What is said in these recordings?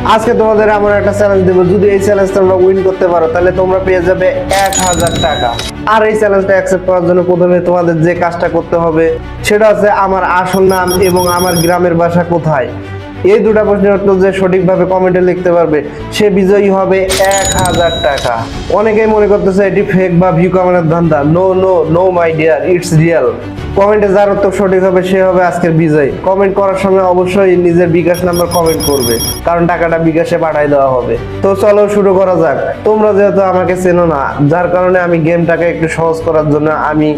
আজকে তোমাদের এমন একটা চ্যালেঞ্জ দেবো, যদি এই চ্যালেঞ্জ তোমরা উইন করতে পারো তাহলে তোমরা পেয়ে যাবে 1000 টাকা। আর এই চ্যালেঞ্জটা অ্যাকসেপ্ট করার জন্য প্রথমে তোমাদের যে কাজটা করতে হবে সেটা হচ্ছে আমার আসল নাম এবং আমার গ্রামের বাসা কোথায়, এই দুটা প্রশ্নের উত্তর যে সঠিকভাবে কমেন্টে লিখতে পারবে সে বিজয়ী হবে 1000 টাকা। অনেকেই মনে করতেছে এটি ফেক বা ভিউ কামানোর ধান্দা। No no no my dear, it's real. কমেন্টে যার উত্তর সঠিক হবে সে হবে আজকের বিজয়ী। কমেন্ট করার সময় অবশ্যই নিজের বিকাশ নাম্বার কমেন্ট করবে, কারণ টাকাটা বিকাশে পাঠাই দেওয়া হবে। তো চলো শুরু করা যাক। তোমরা যেহেতু আমাকে চেনো না, যার কারণে আমি গেমটাকে একটু সহজ করার জন্য আমি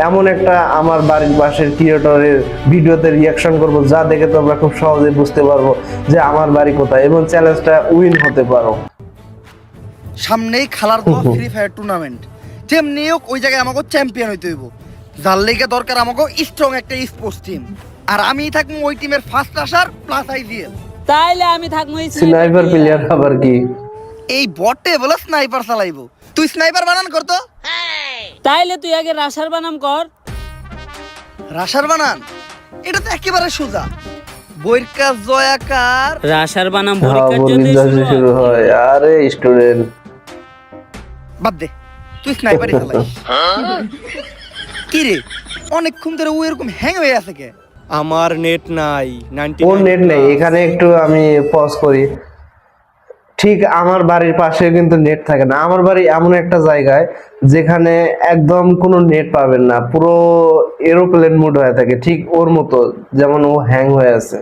এমন একটা আমার বাড়ির পাশের ক্রিয়েটরের ভিডিওতে রিয়াকশন করব যা দেখে তোমরা খুব সহজে বুঝতে পারবো যে আমার বাড়ি কোথায় এবং চ্যালেঞ্জটা উইন হতে পারো। সামনেই খেলার তো ফ্রি ফায়ার টুর্নামেন্ট, যেমনি হোক ওই জায়গায় আমাকে চ্যাম্পিয়ন হইতে হইব। যার লেগে দরকার আমাকে স্ট্রং একটা স্পোর্টস টিম, আর আমি থাকবো ওই টিমের ফার্স্ট আসার প্লাস আইজিএল। তাইলে আমি থাকবো স্নাইপার প্লেয়ার। আবার কি এই বটে বলে স্নাইপার চালাইবো, তুই স্নাইপার বানান করতো। তাইলে তুই আগে রাশার বানাম কর। রাশার বানান এটা তো একেবারে সোজা, বইয়ের কাজ জয়াকার। রাশার বানাম হ্যাঁ, পরীক্ষার জন্য শুরু হয়। আরে স্টুডেন্ট বাদ দে, তুই স্নাইপারই চালাইস। কি রে অনেকক্ষণ ধরে ও এরকম হ্যাং হয়ে আছে কে? আমার নেট নাই, ওর নেট নেই। এখানে একটু আমি পজ করি। ঠিক আমার বাড়ির পাশে কিন্তু নেট থাকে না। আমার বাড়ি এমন একটা জায়গায় যেখানে একদম কোনো নেট পাবেন না, পুরো এরোপ্লেন মোড হয়ে থাকে, ঠিক ওর মতো যেমন ও হ্যাং হয়ে আছে।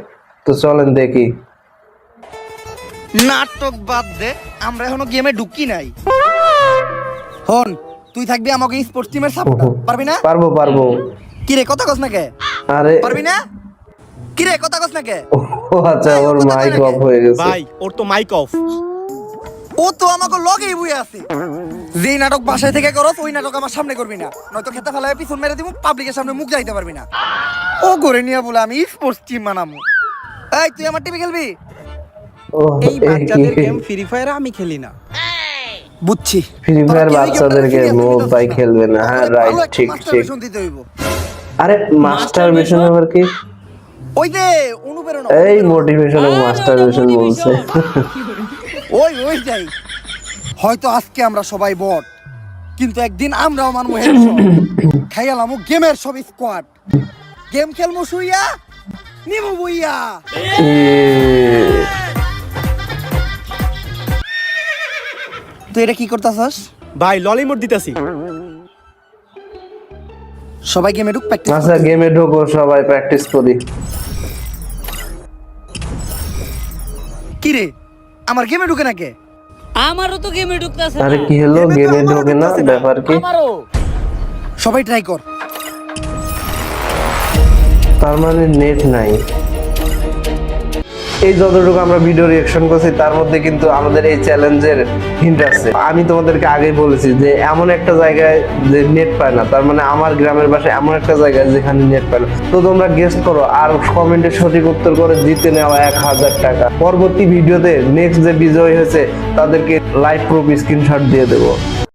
তো চলেন দেখি। নাটক বাদ দে, আমরা এখনো গেমে ঢুকি নাই। হন তুই থাকবি আমাকে স্পোর্টস টিমের সাপোর্টার, পারবি না? পারবো পারবো। কি রে কথা কস না কে? আরে পারবি না? কি রে কথা কস না কে? ও আচ্ছা, ওর মাইক অফ হয়ে গেছে। ভাই ওর তো মাইক অফ। ও তো আমাকে লগেই বই আছে। যেই নাটক বাসায় থেকে করস ওই নাটক আমার সামনে করবি না, নয়তো খেতে ফেলায় পিছন মেরে দিব, পাবলিকের সামনে মুখ যাইতে পারবি না। ও করে নিয়ে বলে আমি স্পোর্টস টিম বানাবো। এই তুই আমার টিমে খেলবি? ও এই বাচ্চাদের গেম ফ্রি ফায়ার আমি খেলি না। বুঝছি, ফ্রি ফায়ার বাচ্চাদের গেম ও ভাই খেলবে না। হ্যাঁ রাইট, ঠিক ঠিক। আরে মাস্টার মিশন আবার কি? ওই যে অনুপ্রেরণা, এই মোটিভেশন ও মাস্টার মিশন বলছে। ওই ওই যাই। হয়তো আজকে আমরা সবাই বট, কিন্তু একদিন আমরাও মানবো হেডশট। খাইয়ালামু গেমের সব স্কোয়াড, গেম খেলমু শুইয়া নিমু বইয়া। তুই এটা কি করতাছস? ভাই ললিমোট দিতেছি। সবাই গেমে ঢুক, প্র্যাকটিস। আচ্ছা গেমে ঢোকো, সবাই প্র্যাকটিস করি। কি রে আমার গেমে ঢুকে না কে? আমারও তো গেমে ঢুকতেছে না। আরে কি হলো, গেমে ঢোকে না? ব্যাপার কি? আমারও। সবাই ট্রাই কর। তার মানে নেট নাই। এই যতটুকু আমরা ভিডিও রিঅ্যাকশন করছি তার মধ্যে কিন্তু আমাদের এই চ্যালেঞ্জের হিন্ট আছে। আমি তোমাদেরকে আগেই বলেছি যে এমন একটা জায়গায় যে নেট পায় না, তার মানে আমার গ্রামের বাসায় এমন একটা জায়গায় যেখানে নেট পায় না। তো তোমরা গেস করো আর কমেন্টে সঠিক উত্তর করে জিতে নেওয়া 1000 টাকা। পরবর্তী ভিডিওতে নেক্সট যে বিজয় হয়েছে তাদেরকে লাইভ প্রুফ স্ক্রিনশট দিয়ে দেবো।